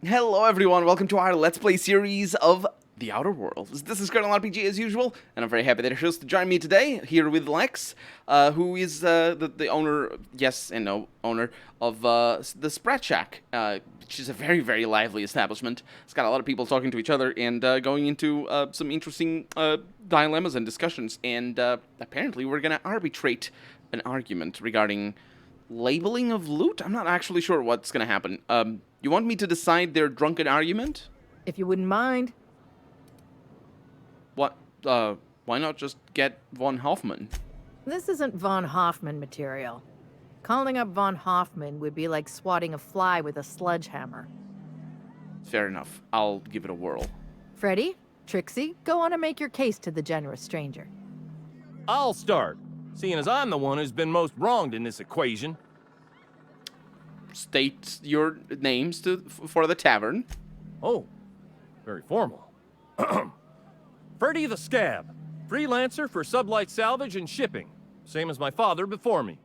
Hello everyone, welcome to our Let's Play series of The Outer Worlds. This is Colonel RPG as usual, and I'm very happy that you're chose to join me today, here with Lex, who is the owner, yes and no, owner of the Sprat Shack, which is a very, very lively establishment. It's got a lot of people talking to each other and going into some interesting dilemmas and discussions, and apparently we're going to arbitrate an argument regarding labeling of loot? I'm not actually sure what's going to happen. You want me to decide their drunken argument? If you wouldn't mind. What, why not just get von Hoffman? This isn't von Hoffman material. Calling up von Hoffman would be like swatting a fly with a sledgehammer. Fair enough. I'll give it a whirl. Freddy, Trixie, go on and make your case to the generous stranger. I'll start, seeing as I'm the one who's been most wronged in this equation. State your names for the tavern. Oh, very formal. Freddy the Scab, freelancer for sublight salvage and shipping, same as my father before me.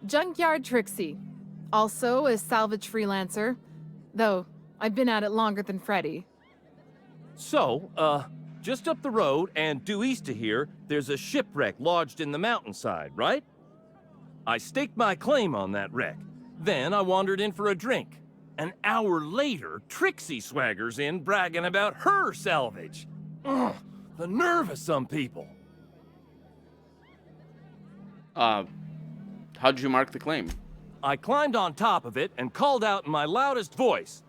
Junkyard Trixie, also a salvage freelancer, though I've been at it longer than Freddy. So, just up the road and due east of here, there's a shipwreck lodged in the mountainside, right? I staked my claim on that wreck. Then I wandered in for a drink. An hour later, Trixie swaggers in bragging about her salvage. Ugh, the nerve of some people. How'd you mark the claim? I climbed on top of it and called out in my loudest voice,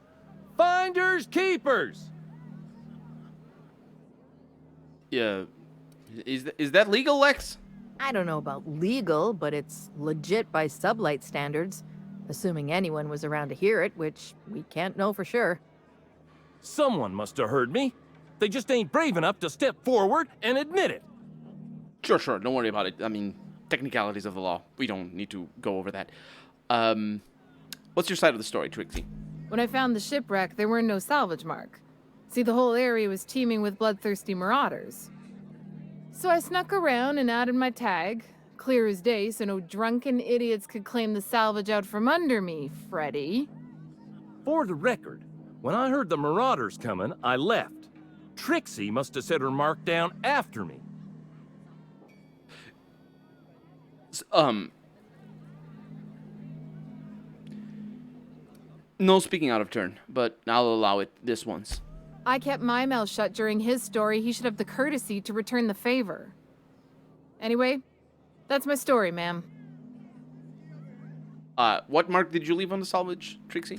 "Finders keepers!" Yeah, is that legal, Lex? I don't know about legal, but it's legit by sublight standards. Assuming anyone was around to hear it, which we can't know for sure. Someone must have heard me. They just ain't brave enough to step forward and admit it. Sure, don't worry about it. I mean, technicalities of the law. We don't need to go over that. What's your side of the story, Trixie? When I found the shipwreck, there were no salvage mark. See, the whole area was teeming with bloodthirsty marauders. So I snuck around and added my tag, clear as day, so no drunken idiots could claim the salvage out from under me, Freddy. For the record, when I heard the marauders coming, I left. Trixie must have set her mark down after me. No speaking out of turn, but I'll allow it this once. I kept my mouth shut during his story. He should have the courtesy to return the favor. Anyway, that's my story, ma'am. What mark did you leave on the salvage, Trixie?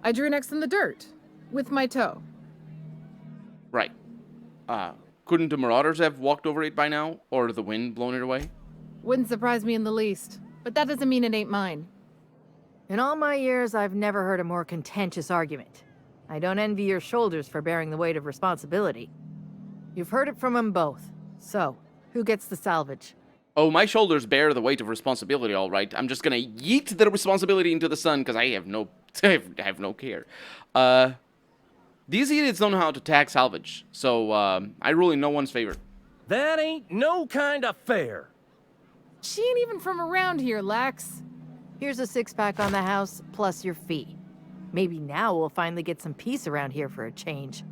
I drew next in the dirt, with my toe. Right. Couldn't the marauders have walked over it by now, or the wind blown it away? Wouldn't surprise me in the least, but that doesn't mean it ain't mine. In all my years, I've never heard a more contentious argument. I don't envy your shoulders for bearing the weight of responsibility. You've heard it from them both. So, who gets the salvage? Oh, my shoulders bear the weight of responsibility, all right. I'm just gonna yeet the responsibility into the sun, because I have no care. These idiots don't know how to tag salvage, so I rule in no one's favor. That ain't no kind of fair. She ain't even from around here, Lex. Here's a six-pack on the house, plus your fee. Maybe now we'll finally get some peace around here for a change.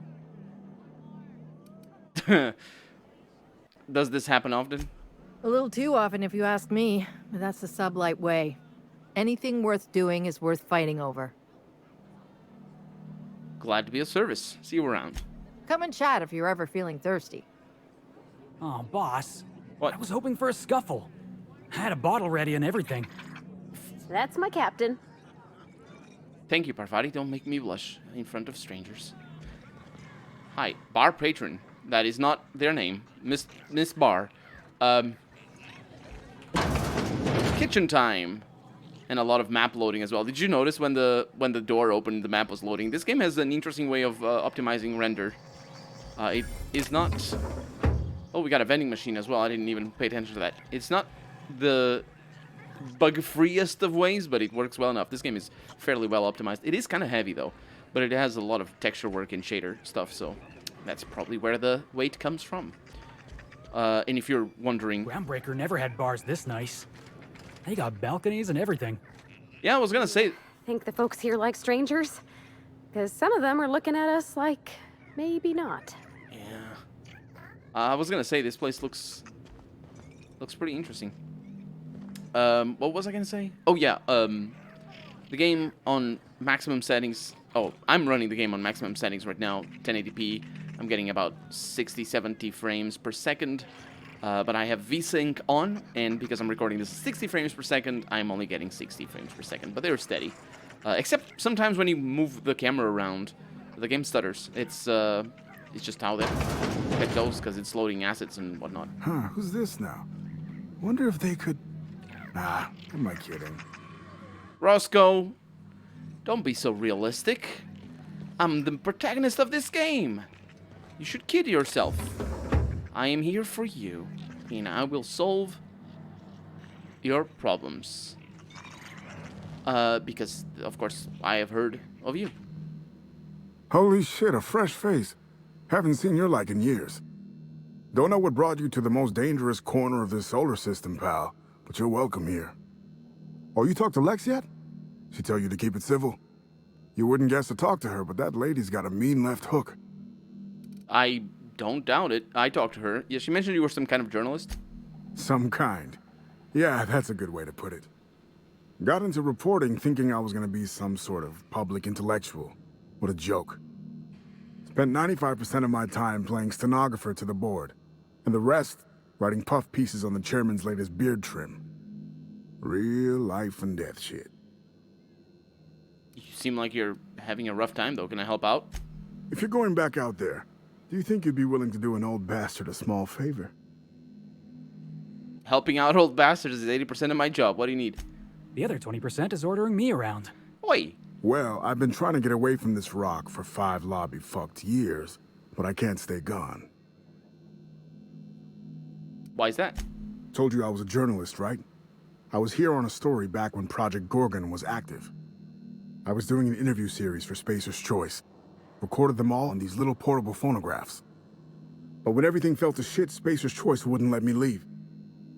Does this happen often? A little too often if you ask me, but that's the sublight way. Anything worth doing is worth fighting over. Glad to be of service. See you around. Come and chat if you're ever feeling thirsty. Oh, boss. What? I was hoping for a scuffle. I had a bottle ready and everything. That's my captain. Thank you, Parvati. Don't make me blush in front of strangers. Hi, bar patron. That is not their name. Miss Bar. Kitchen time. And a lot of map loading as well. Did you notice when the door opened, the map was loading? This game has an interesting way of optimizing render. It is not... Oh, we got a vending machine as well. I didn't even pay attention to that. It's not the bug-freest of ways, but it works well enough. This game is fairly well optimized. It is kind of heavy, though. But it has a lot of texture work and shader stuff, so that's probably where the weight comes from. And if you're wondering... Groundbreaker never had bars this nice. They got balconies and everything. Yeah, I was gonna say... Think the folks here like strangers? Because some of them are looking at us like maybe not. Yeah. I was gonna say this place looks pretty interesting. What was I gonna say? Oh yeah. The game on maximum settings. Oh, I'm running the game on maximum settings right now, 1080p. I'm getting about 60, 70 frames per second. But I have VSync on, and because I'm recording this at 60 frames per second, I'm only getting 60 frames per second. But they're steady. Except sometimes when you move the camera around, the game stutters. It's just how that goes because it's loading assets and whatnot. Huh, who's this now? Wonder if they could... Nah, am I kidding? Roscoe, don't be so realistic. I'm the protagonist of this game. You should kid yourself. I am here for you, and I will solve your problems. Because, of course, I have heard of you. Holy shit, a fresh face. Haven't seen your like in years. Don't know what brought you to the most dangerous corner of this solar system, pal, but you're welcome here. Oh, you talked to Lex yet? She tell you to keep it civil? You wouldn't guess to talk to her, but that lady's got a mean left hook. I don't doubt it. I talked to her. Yeah, she mentioned you were some kind of journalist. Some kind. Yeah, that's a good way to put it. Got into reporting thinking I was gonna be some sort of public intellectual. What a joke. Spent 95% of my time playing stenographer to the board, and the rest writing puff pieces on the chairman's latest beard trim. Real life and death shit. You seem like you're having a rough time, though. Can I help out? If you're going back out there, do you think you'd be willing to do an old bastard a small favor? Helping out old bastards is 80% of my job. What do you need? The other 20% is ordering me around. Oi! Well, I've been trying to get away from this rock for 5 lobby-fucked years, but I can't stay gone. Why is that? Told you I was a journalist, right? I was here on a story back when Project Gorgon was active. I was doing an interview series for Spacer's Choice. Recorded them all on these little portable phonographs. But when everything fell to shit, Spacer's Choice wouldn't let me leave.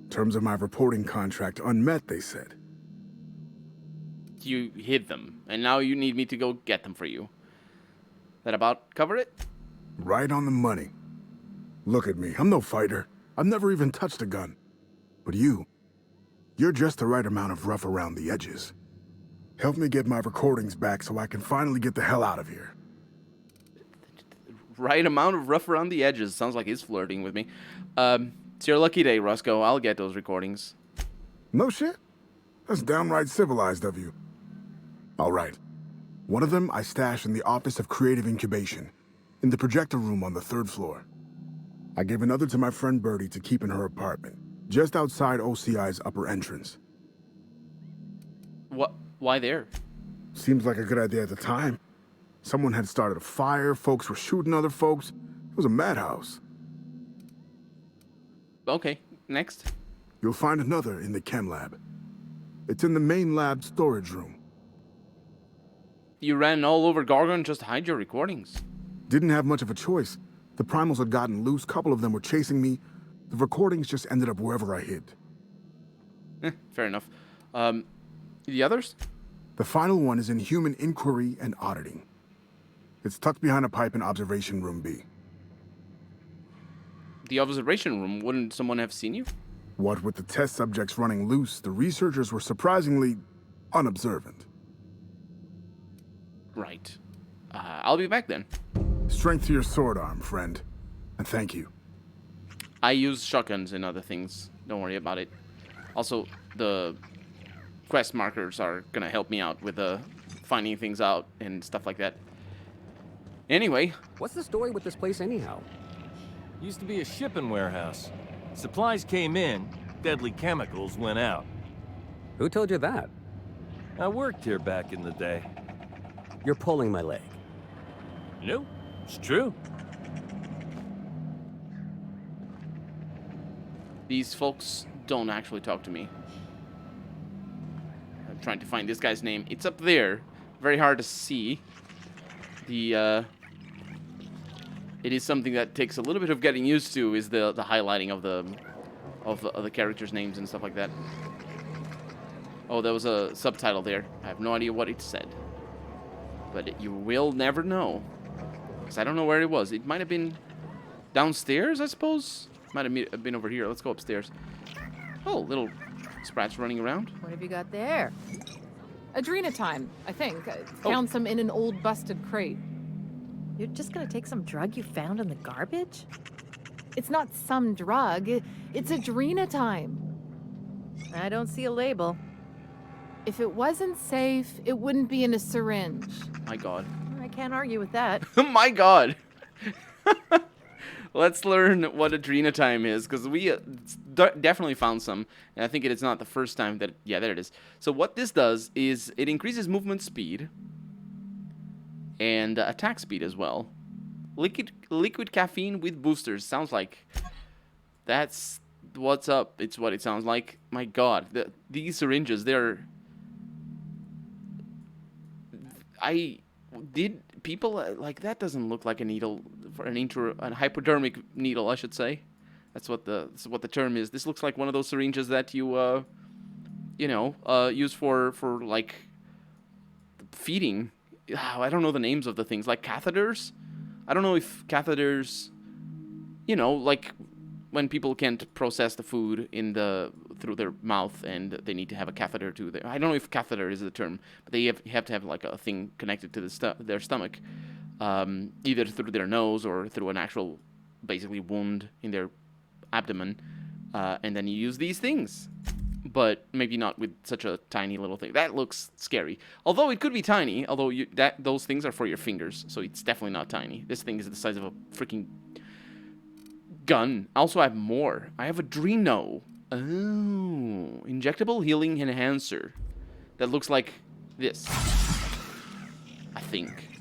Terms of my reporting contract unmet, they said. You hid them, and now you need me to go get them for you. That about cover it? Right on the money. Look at me, I'm no fighter. I've never even touched a gun. But you're just the right amount of rough around the edges. Help me get my recordings back so I can finally get the hell out of here. Right amount of rough around the edges. Sounds like he's flirting with me. It's your lucky day, Roscoe. I'll get those recordings. No shit? That's downright civilized of you. All right. One of them I stashed in the Office of Creative Incubation, in the projector room on the 3rd floor. I gave another to my friend Birdie to keep in her apartment, just outside OCI's upper entrance. What? Why there? Seems like a good idea at the time. Someone had started a fire, folks were shooting other folks. It was a madhouse. Okay, next. You'll find another in the chem lab. It's in the main lab storage room. You ran all over Gorgon just to hide your recordings. Didn't have much of a choice. The primals had gotten loose, couple of them were chasing me. The recordings just ended up wherever I hid. Fair enough. The others? The final one is in human inquiry and auditing. It's tucked behind a pipe in observation room B. The observation room, wouldn't someone have seen you? What with the test subjects running loose, the researchers were surprisingly unobservant. Right. I'll be back then. Strength to your sword arm, friend. And thank you. I use shotguns and other things. Don't worry about it. Also, the quest markers are gonna help me out with finding things out and stuff like that. Anyway. What's the story with this place anyhow? Used to be a shipping warehouse. Supplies came in, deadly chemicals went out. Who told you that? I worked here back in the day. You're pulling my leg. No, it's true. These folks don't actually talk to me. I'm trying to find this guy's name. It's up there. Very hard to see. It is something that takes a little bit of getting used to, is the highlighting of the characters' names and stuff like that. Oh, there was a subtitle there. I have no idea what it said. But you will never know. Because I don't know where it was. It might have been downstairs, I suppose? Might have been over here. Let's go upstairs. Oh, little sprats running around. What have you got there? Adrena time, I think. I Oh. found some in an old busted crate. You're just gonna take some drug you found in the garbage? It's not some drug. It's Adrena time. I don't see a label. If it wasn't safe, it wouldn't be in a syringe. My god. I can't argue with that. My god. Let's learn what Adrena time is, because we definitely found some, and I think it is not the first time that... Yeah, there it is. So what this does is it increases movement speed and attack speed as well. Liquid caffeine with boosters. Sounds like that's what's up. It's what it sounds like. My god. These syringes, they're... People like that doesn't look like a needle for a hypodermic needle, I should say. That's what the term is. This looks like one of those syringes that you use for like feeding. I don't know the names of the things, like catheters. I don't know if catheters, like when people can't process the food through their mouth and they need to have a catheter to I don't know if catheter is the term, but they have to have like a thing connected to their stomach, either through their nose or through an actual, basically, wound in their abdomen, and then you use these things. But maybe not with such a tiny little thing. That looks scary. Although it could be tiny, although those things are for your fingers, so it's definitely not tiny. This thing is the size of a freaking gun. Also, I have more. I have Adreno. Oh, injectable healing enhancer. That looks like this. I think.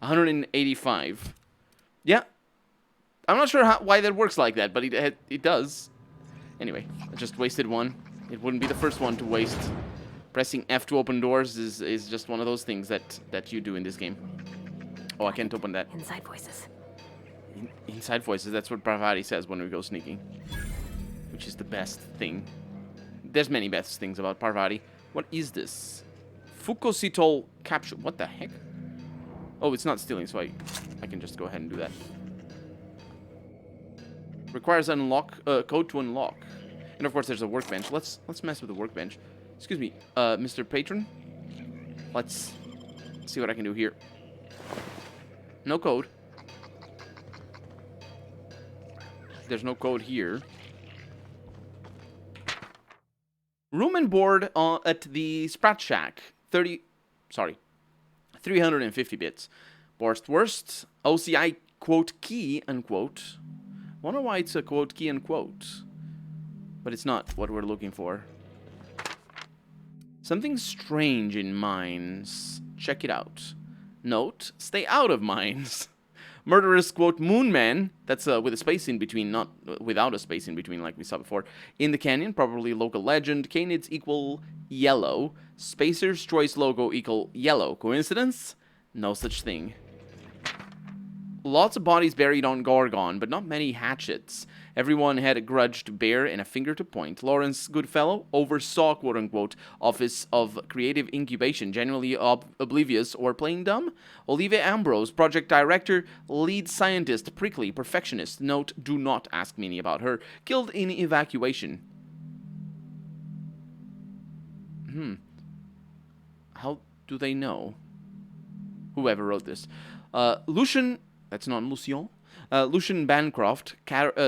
185. Yeah. I'm not sure why that works like that, but it does. Anyway, I just wasted one. It wouldn't be the first one to waste. Pressing F to open doors is just one of those things that you do in this game. Oh, I can't open that. Inside voices. Inside voices, that's what Parvati says when we go sneaking. Which is the best thing. There's many best things about Parvati. What is this? Fucositol capsule. What the heck? Oh, it's not stealing, so I can just go ahead and do that. Requires code to unlock. And of course there's a workbench. Let's mess with the workbench. Excuse me, Mr. Patron. Let's see what I can do here. No code. There's no code here. Room and board at the Sprat Shack. 350 bits. Worst. OCI quote key unquote. Wonder why it's a quote key unquote. But it's not what we're looking for. Something strange in mines. Check it out. Note, stay out of mines. Murderous, quote, moonman. That's with a space in between, not without a space in between like we saw before. In the canyon, probably local legend. Canids equal yellow. Spacer's Choice logo equal yellow. Coincidence? No such thing. Lots of bodies buried on Gorgon, but not many hatchets. Everyone had a grudge to bear and a finger to point. Lawrence Goodfellow oversaw, quote-unquote, Office of Creative Incubation, generally oblivious or playing dumb. Olivia Ambrose, project director, lead scientist, prickly, perfectionist. Note, do not ask Minnie about her. Killed in evacuation. How do they know? Whoever wrote this. Lucian... That's not Lucien. Lucian Bancroft,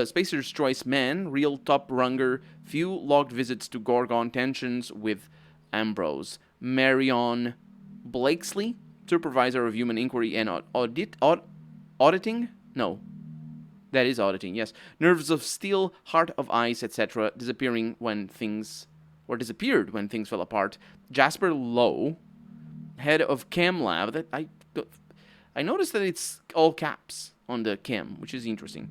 Spacer's Choice man, real top runger, few logged visits to Gorgon, tensions with Ambrose. Marion Blakesley, supervisor of human inquiry and auditing? No. That is auditing, yes. Nerves of steel, heart of ice, etc. Disappeared when things fell apart. Jasper Lowe, head of Chem Lab. That I noticed that it's all caps on the chem, which is interesting.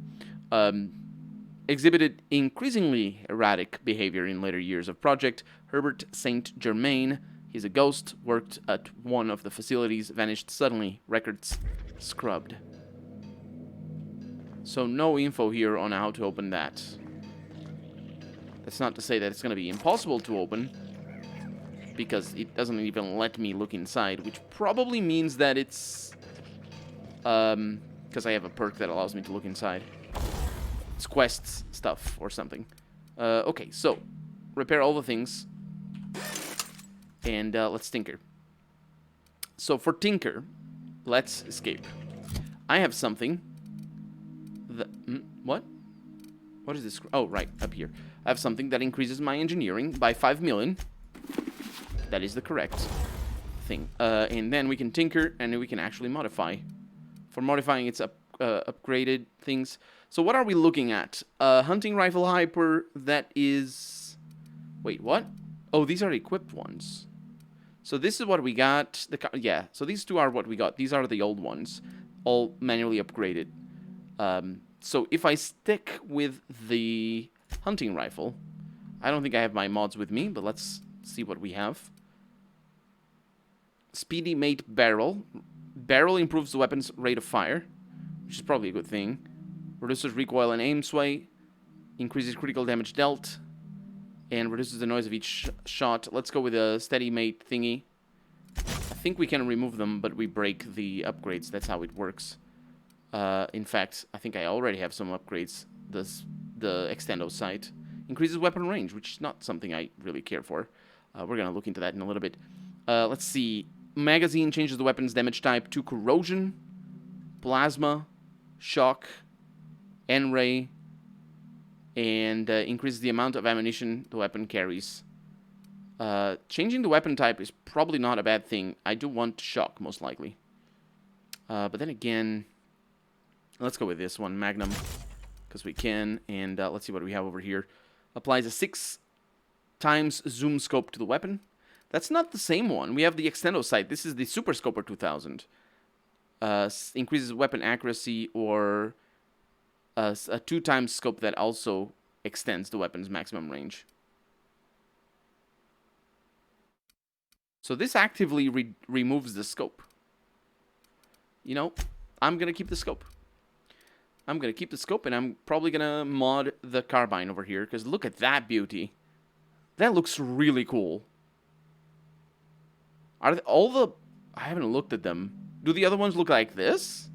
Exhibited increasingly erratic behavior in later years of project. Herbert St. Germain, he's a ghost, worked at one of the facilities, vanished suddenly, records scrubbed. So no info here on how to open that. That's not to say that it's going to be impossible to open. because it doesn't even let me look inside, which probably means that it's because I have a perk that allows me to look inside. It's quests stuff or something. Okay, so repair all the things, and let's tinker. So for tinker, let's escape. I have something. What? What is this? Oh, right, up here. I have something that increases my engineering by 5 million. That is the correct thing. And then we can tinker, and then we can actually modify. For modifying, it's upgraded things. So what are we looking at? Hunting rifle hyper, that is... Wait, what? Oh, these are equipped ones. So this is what we got. Yeah, so these two are what we got. These are the old ones, all manually upgraded. So if I stick with the hunting rifle, I don't think I have my mods with me, but let's see what we have. Speedy Mate Barrel. Barrel improves the weapon's rate of fire, which is probably a good thing. Reduces recoil and aim sway. Increases critical damage dealt. And reduces the noise of each shot. Let's go with a Steady Mate thingy. I think we can remove them, but we break the upgrades. That's how it works. In fact, I think I already have some upgrades. The Extendo sight. Increases weapon range, which is not something I really care for. We're going to look into that in a little bit. Let's see. Magazine changes the weapon's damage type to corrosion, plasma, shock, N-ray, and increases the amount of ammunition the weapon carries. Changing the weapon type is probably not a bad thing. I do want shock, most likely. But then again, let's go with this one, Magnum, because we can. And let's see what we have over here. Applies a 6 times zoom scope to the weapon. That's not the same one. We have the Extendo sight. This is the Super Scoper 2000. Increases weapon accuracy, or a 2 times scope that also extends the weapon's maximum range. So this actively removes the scope. You know, I'm going to keep the scope. I'm going to keep the scope, and I'm probably going to mod the carbine over here, because look at that beauty. That looks really cool. Are they, all the... I haven't looked at them. Do the other ones look like this?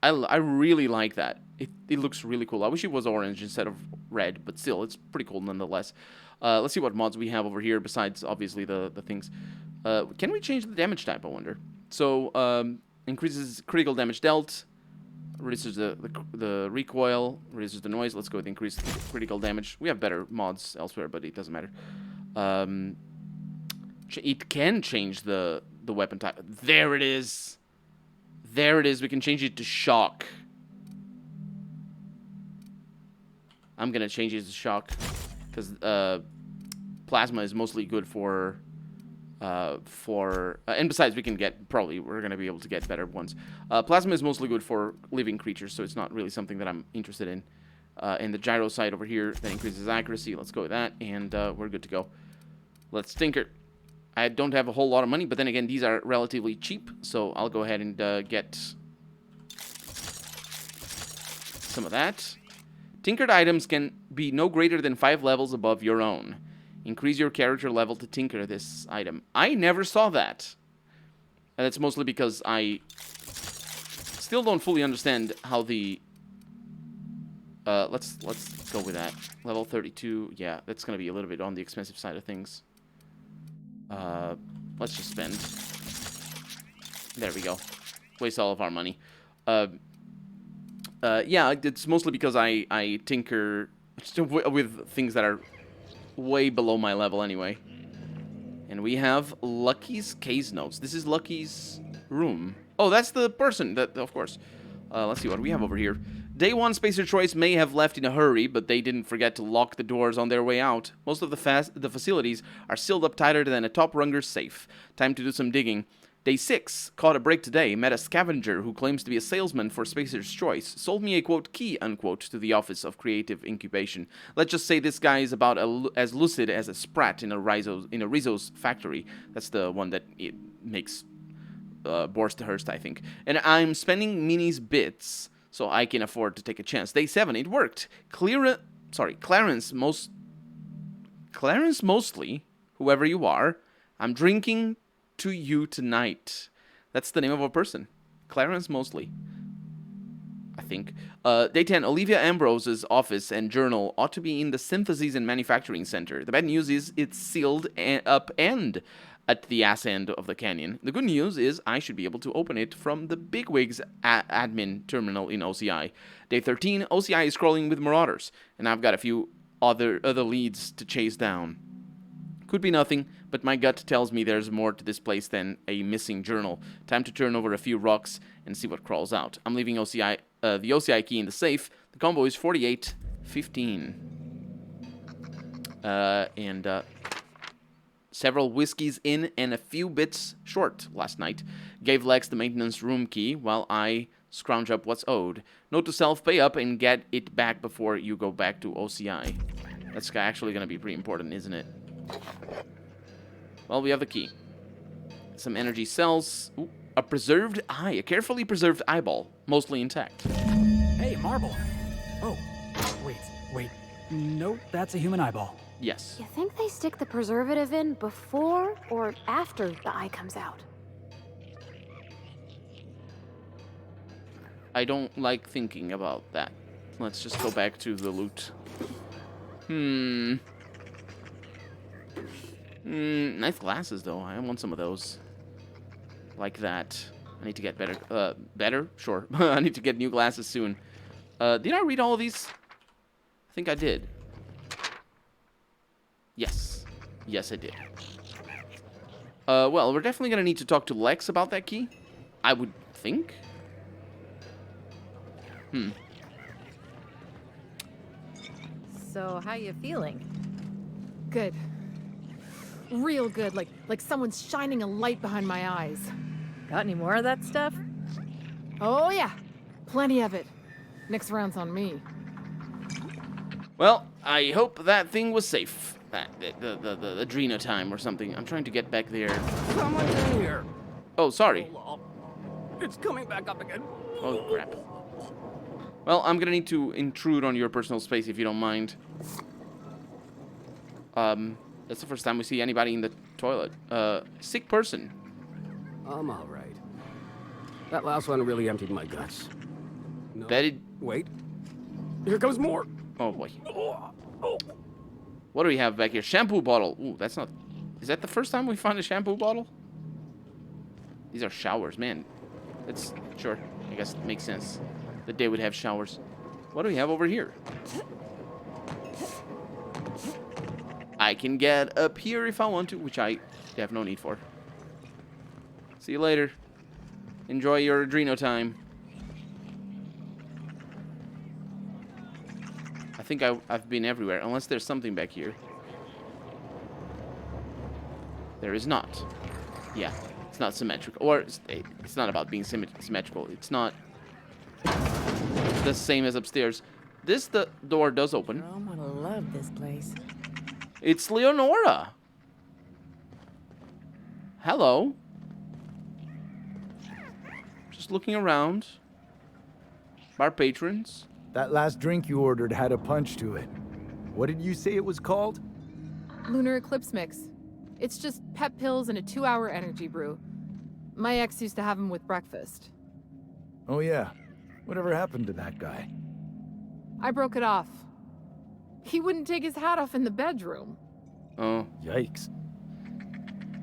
I really like that. It looks really cool. I wish it was orange instead of red, but still, it's pretty cool nonetheless. Let's see what mods we have over here besides, obviously, the things. Can we change the damage type, I wonder? So, increases critical damage dealt, reduces the recoil, reduces the noise. Let's go with increased critical damage. We have better mods elsewhere, but it doesn't matter. It can change the weapon type. There it is. There it is. We can change it to shock. I'm going to change it to shock, because plasma is mostly good for and besides, we can get, we're going to be able to get better ones. Plasma is mostly good for living creatures, so it's not really something that I'm interested in. And the gyro sight over here, that increases accuracy. Let's go with that, and we're good to go. Let's tinker. I don't have a whole lot of money, but then again, these are relatively cheap, so I'll go ahead and get some of that. Tinkered items can be no greater than 5 levels above your own. Increase your character level to tinker this item. I never saw that. And that's mostly because I still don't fully understand how the... let's go with that. Level 32. Yeah, that's going to be a little bit on the expensive side of things. Let's just spend. There we go. Waste all of our money. Yeah, it's mostly because I tinker with things that are way below my level anyway. And we have Lucky's case notes. This is Lucky's room. Oh, that's the person. That, of course. Let's see what we have over here. Day 1 Spacer Choice may have left in a hurry, but they didn't forget to lock the doors on their way out. Most of the facilities are sealed up tighter than a top runger's safe. Time to do some digging. Day 6 caught a break today, met a scavenger who claims to be a salesman for Spacer's Choice. Sold me a, quote, key, unquote, to the Office of Creative Incubation. Let's just say this guy is about as lucid as a sprat in a Rizzo's factory. That's the one that it makes Borsthurst, I think. And I'm spending Minnie's bits so I can afford to take a chance. Day 7, it worked. Clarence Clarence Mosley, whoever you are, I'm drinking to you tonight. That's the name of a person. Clarence Mosley. I think. Day 10, Olivia Ambrose's office and journal ought to be in the Synthesis and Manufacturing Center. The bad news is it's sealed up and at the ass end of the canyon. The good news is I should be able to open it from the bigwigs admin terminal in OCI. Day 13, OCI is crawling with marauders, and I've got a few other leads to chase down. Could be nothing, but my gut tells me there's more to this place than a missing journal. Time to turn over a few rocks and see what crawls out. I'm leaving the OCI key in the safe. The combo is 48-15. Several whiskeys in and a few bits short last night. Gave Lex the maintenance room key while I scrounge up what's owed. Note to self, pay up and get it back before you go back to OCI. That's actually going to be pretty important, isn't it? Well, we have the key. Some energy cells. Ooh, a preserved eye. A carefully preserved eyeball. Mostly intact. Hey, marble. Oh, wait. Nope, that's a human eyeball. Yes. You think they stick the preservative in before or after the eye comes out? I don't like thinking about that. Let's just go back to the loot. Nice glasses, though. I want some of those. Like that. I need to get better. Better? Sure. I need to get new glasses soon. Did I read all of these? I think I did. Yes. Yes, I did. Well, we're definitely going to need to talk to Lex about that key. I would think. So, how you feeling? Good. Real good, like someone's shining a light behind my eyes. Got any more of that stuff? Oh yeah, plenty of it. Next round's on me. Well, I hope that thing was safe. The Adrena time or something. I'm trying to get back there. Someone's in here. Oh, sorry. It's coming back up again. Oh, crap. Well, I'm gonna need to intrude on your personal space if you don't mind. That's the first time we see anybody in the toilet. Sick person. I'm all right. That last one really emptied my guts. No. Wait. Here comes more. Oh, boy. What do we have back here? Shampoo bottle. Ooh, that's not... Is that the first time we find a shampoo bottle? These are showers, man. It's... Sure. I guess it makes sense that they would have showers. What do we have over here? I can get up here if I want to, which I have no need for. See you later. Enjoy your Adreno time. I think I've been everywhere, unless there's something back here. There is not. Yeah, it's not symmetrical. Or, it's not about being symmetrical. It's not the same as upstairs. The door does open. I'm gonna love this place. It's Leonora. Hello. Just looking around. Bar patrons. That last drink you ordered had a punch to it. What did you say it was called? Lunar Eclipse Mix. It's just pep pills and a 2-hour energy brew. My ex used to have them with breakfast. Oh yeah. Whatever happened to that guy? I broke it off. He wouldn't take his hat off in the bedroom. Oh. Yikes.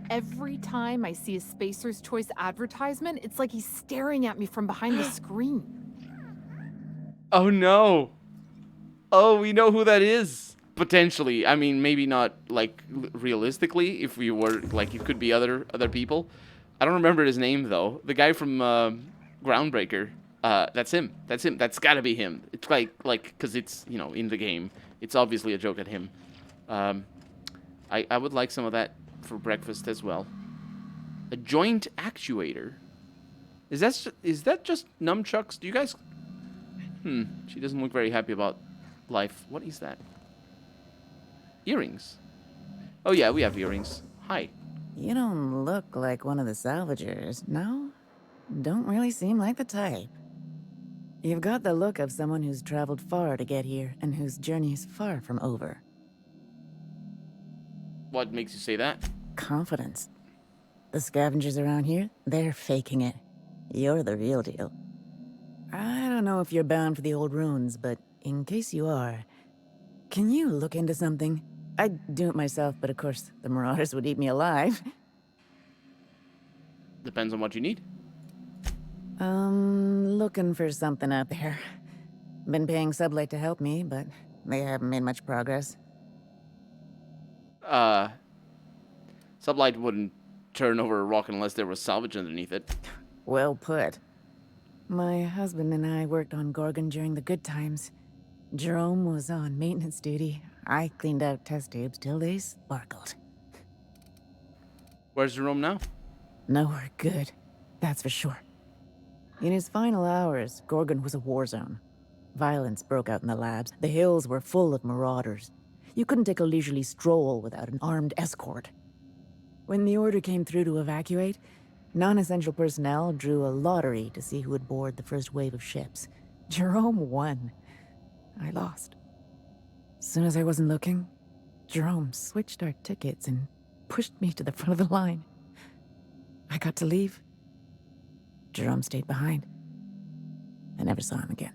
Every time I see a Spacer's Choice advertisement, it's like he's staring at me from behind the screen. Oh no. Oh, we know who that is. Potentially. I mean, maybe not, like, realistically, if we were, like, it could be other people. I don't remember his name, though. The guy from Groundbreaker. That's him. That's him. That's gotta be him. It's like, because it's, you know, in the game. It's obviously a joke at him. I would like some of that for breakfast as well. A joint actuator. Is that just nunchucks? Do you guys... She doesn't look very happy about life. What is that? Earrings. Oh yeah, we have earrings. Hi. You don't look like one of the salvagers, no? Don't really seem like the type. You've got the look of someone who's traveled far to get here and whose journey is far from over. What makes you say that? Confidence. The scavengers around here, they're faking it. You're the real deal. I don't know if you're bound for the old ruins, but in case you are, can you look into something? I'd do it myself, but of course, the Marauders would eat me alive. Depends on what you need. Looking for something out there. Been paying Sublight to help me, but they haven't made much progress. Sublight wouldn't turn over a rock unless there was salvage underneath it. Well put. My husband and I worked on Gorgon during the good times. Jerome was on maintenance duty. I cleaned out test tubes till they sparkled. Where's Jerome now? Nowhere good, that's for sure. In his final hours, Gorgon was a war zone. Violence broke out in the labs. The hills were full of marauders. You couldn't take a leisurely stroll without an armed escort. When the order came through to evacuate, non-essential personnel drew a lottery to see who would board the first wave of ships. Jerome won. I lost. As soon as I wasn't looking, Jerome switched our tickets and pushed me to the front of the line. I got to leave. Jerome stayed behind. I never saw him again.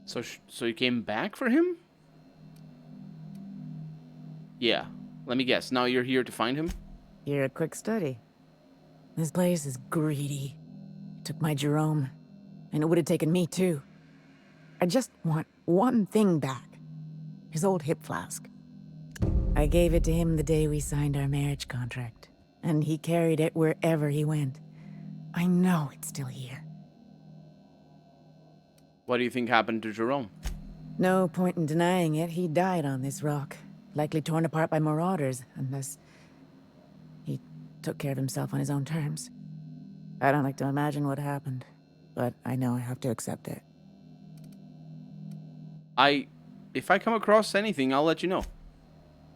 So you came back for him? Yeah. Let me guess. Now you're here to find him? You're a quick study. This place is greedy. It took my Jerome, and it would have taken me too. I just want one thing back. His old hip flask. I gave it to him the day we signed our marriage contract, and he carried it wherever he went. I know it's still here. What do you think happened to Jerome? No point in denying it. He died on this rock. Likely torn apart by marauders, unless he took care of himself on his own terms. I don't like to imagine what happened, but I know I have to accept it. If I come across anything, I'll let you know.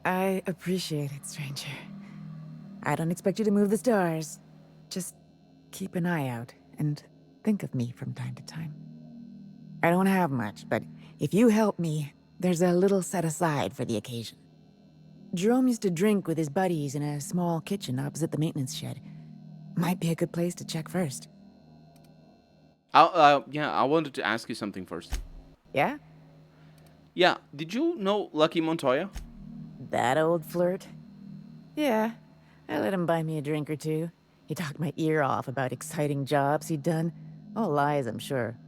I appreciate it, stranger. I don't expect you to move the stars. Just keep an eye out and think of me from time to time. I don't have much, but if you help me, there's a little set aside for the occasion. Jerome used to drink with his buddies in a small kitchen opposite the maintenance shed. Might be a good place to check first. I wanted to ask you something first. Yeah? Yeah, did you know Lucky Montoya? That old flirt? Yeah, I let him buy me a drink or two. He talked my ear off about exciting jobs he'd done. All lies, I'm sure.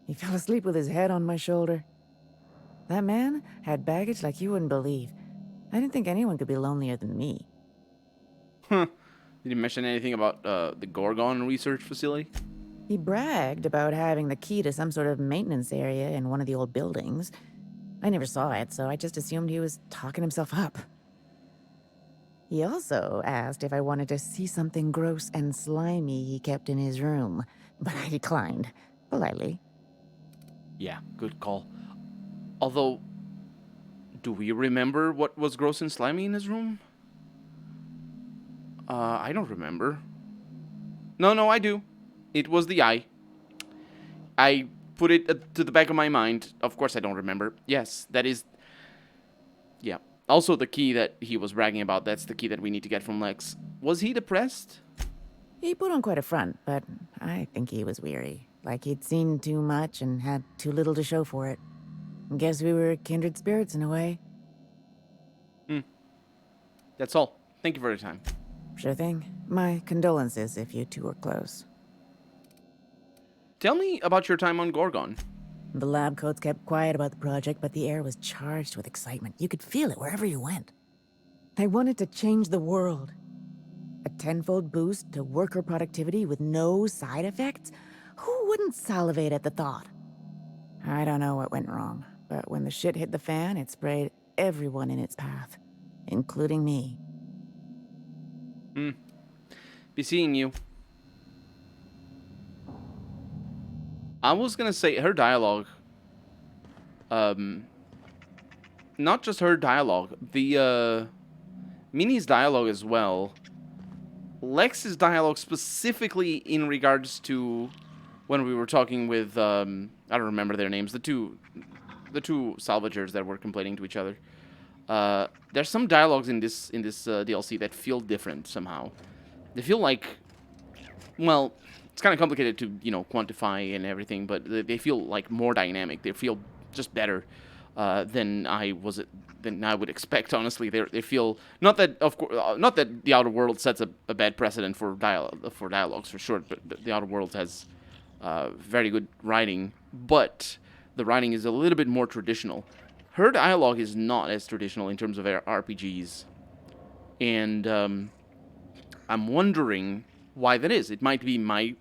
He fell asleep with his head on my shoulder. That man had baggage like you wouldn't believe. I didn't think anyone could be lonelier than me. Huh. Did he mention anything about the Gorgon research facility? He bragged about having the key to some sort of maintenance area in one of the old buildings. I never saw it, so I just assumed he was talking himself up. He also asked if I wanted to see something gross and slimy he kept in his room, but I declined, politely. Yeah, good call. Although, do we remember what was gross and slimy in his room? I don't remember. No, I do. It was the eye. I put it to the back of my mind. Of course I don't remember. Yes, that is... Yeah. Also the key that he was bragging about, that's the key that we need to get from Lex. Was he depressed? He put on quite a front, but I think he was weary. Like he'd seen too much and had too little to show for it. Guess we were kindred spirits in a way. That's all. Thank you for your time. Sure thing. My condolences if you two were close. Tell me about your time on Gorgon. The lab coats kept quiet about the project, but the air was charged with excitement. You could feel it wherever you went. They wanted to change the world. A tenfold boost to worker productivity with no side effects? Who wouldn't salivate at the thought? I don't know what went wrong, but when the shit hit the fan, it sprayed everyone in its path, including me. Be seeing you. I was gonna say her dialogue. Not just her dialogue. The Minnie's dialogue as well. Lex's dialogue specifically in regards to when we were talking with I don't remember their names. The two salvagers that were complaining to each other. there's some dialogues in this DLC that feel different somehow. They feel like, well, it's kind of complicated to, you know, quantify and everything, but they feel like more dynamic. They feel just better than I would expect. Honestly, they feel not that not that the Outer Worlds sets a bad precedent for dialogues for sure, but the Outer Worlds has very good writing, but the writing is a little bit more traditional. Her dialogue is not as traditional in terms of RPGs, and I'm wondering why that is. It might be my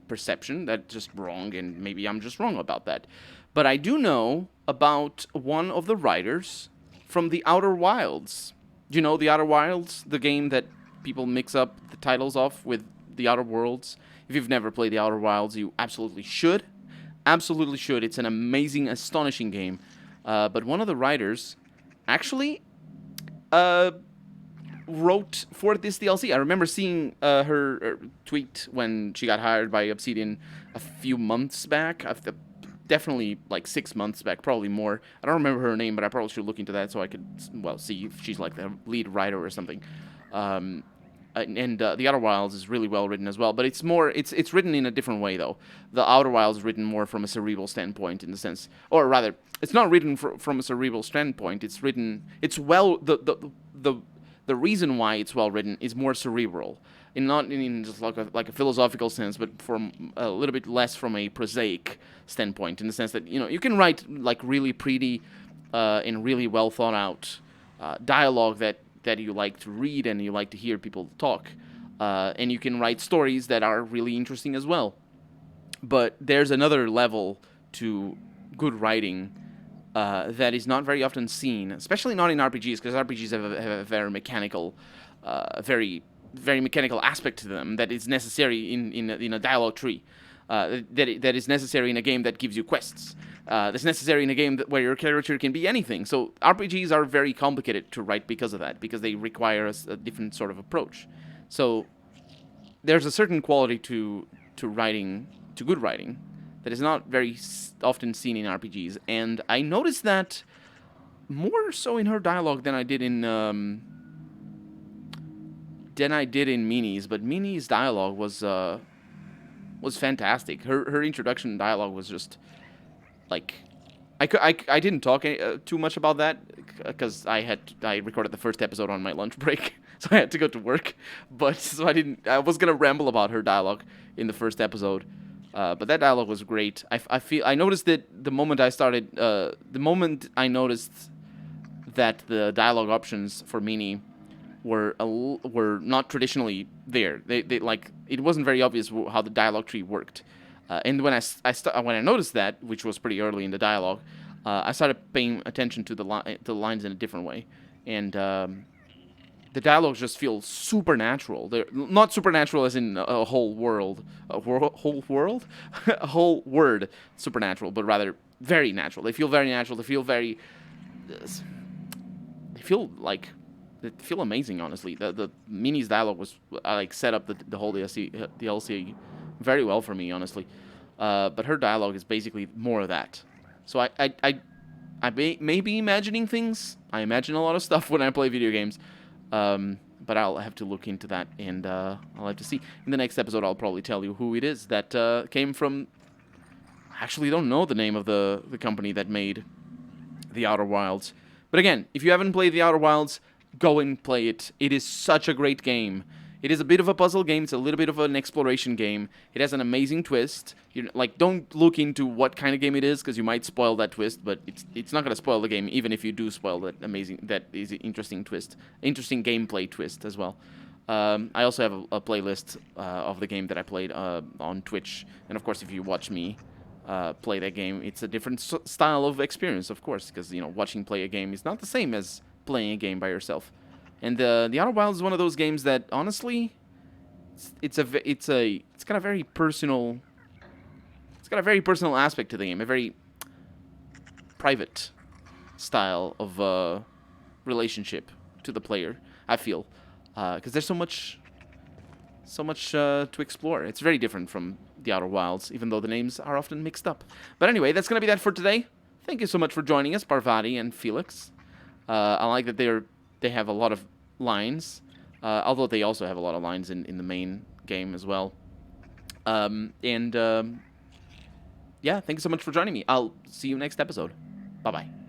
perception that's just wrong, and maybe I'm just wrong about that. But I do know about one of the writers from The Outer Wilds. Do you know The Outer Wilds? The game that people mix up the titles of with The Outer Worlds. If you've never played The Outer Wilds, you absolutely should. Absolutely should. It's an amazing, astonishing game. But one of the writers actually wrote for this DLC. I remember seeing her tweet when she got hired by Obsidian a few months back. Definitely like 6 months back, probably more. I don't remember her name, but I probably should look into that so I could, well, see if she's like the lead writer or something. The Outer Wilds is really well written as well, but it's written in a different way though. The Outer Wilds is written more from a cerebral standpoint, in the sense, or rather, it's not written from a cerebral standpoint. The reason why it's well written is more cerebral, and not in just like a philosophical sense, but from a little bit less from a prosaic standpoint, in the sense that, you know, you can write like really pretty and really well thought out dialogue that you like to read and you like to hear people talk, and you can write stories that are really interesting as well. But there's another level to good writing that is not very often seen, especially not in RPGs, because RPGs have a very mechanical, very mechanical aspect to them that is necessary in a dialogue tree. That is necessary in a game that gives you quests. That's necessary in a game where your character can be anything. So RPGs are very complicated to write because of that, because they require a different sort of approach. So there's a certain quality to writing, to good writing, that is not very often seen in RPGs, and I noticed that more so in her dialogue than I did in Mini's. But Mini's dialogue was fantastic. Her introduction dialogue was just like, I didn't talk too much about that because I recorded the first episode on my lunch break, so I had to go to work. But so I was gonna ramble about her dialogue in the first episode. But that dialogue was great. I noticed that the moment I noticed that the dialogue options for Mini were not traditionally there. They like, it wasn't very obvious how the dialogue tree worked. And when I noticed that, which was pretty early in the dialogue, I started paying attention to the lines in a different way, and the dialogues just feel supernatural. They're not supernatural as in a whole world, a whole word supernatural, but rather very natural. They feel very natural. They feel amazing. Honestly, the Mini's dialogue was set up the whole DLC very well for me, honestly. But her dialogue is basically more of that. So I may be imagining things. I imagine a lot of stuff when I play video games. But I'll have to look into that, and I'll have to see. In the next episode, I'll probably tell you who it is that came from. I actually don't know the name of the company that made The Outer Wilds. But again, if you haven't played The Outer Wilds, go and play it. It is such a great game. It is a bit of a puzzle game. It's a little bit of an exploration game. It has an amazing twist. Don't look into what kind of game it is, because you might spoil that twist. But it's not going to spoil the game, even if you do spoil that interesting twist, interesting gameplay twist as well. I also have a playlist of the game that I played on Twitch, and of course, if you watch me play that game, it's a different style of experience, of course, because watching play a game is not the same as playing a game by yourself. And The Outer Wilds is one of those games that, honestly, it's got a very personal aspect to the game, a very private style of relationship to the player, I feel, because there's so much to explore. It's very different from The Outer Wilds, even though the names are often mixed up. But anyway, that's gonna be that for today. Thank you so much for joining us, Parvati and Felix. I like that they have a lot of lines, although they also have a lot of lines in the main game as well. Yeah, thanks so much for joining me. I'll see you next episode. Bye-bye.